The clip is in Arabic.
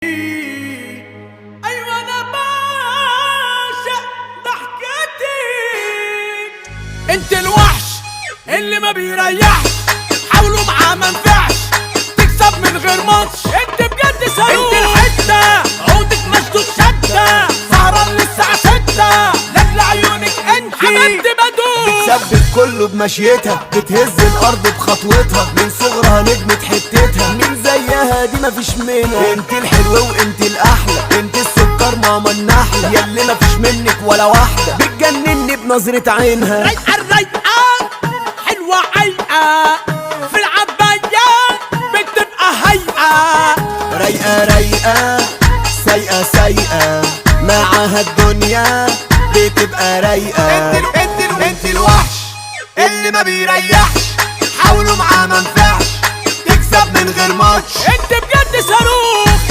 ايوه انا بعشق ضحكتك. انت الوحش اللي ما بيريحش، حاولوا معاه ما نفعش، تكسب من غير ماتش. انت بجد صاروخ، انت الحته عودك مشدود شده، سهران للساعه 6 لاجل عيونك انت حبيبتي بدوخ. بتثبت كله بمشيتها، بتهز الارض بخطوتها، من صغرها نجمة حتتها، مين زيها دي مفيش منها. انت الحلوة وانت الاحلى، انت السكر ماما النحلة، ياللي مفيش منك ولا واحدة، بتجنني بنظرة عينها. رايقة الرايقة حلوة عيقة، في العباية بتبقى هيئة. رايقة رايقة سايقة سايقة، معاها الدنيا بتبقى رايقة. انت الوحش اللي ما بيريحش، حاولوا معاه ما نفعش، تكسب من غير ماتش. انت بجد صاروخ.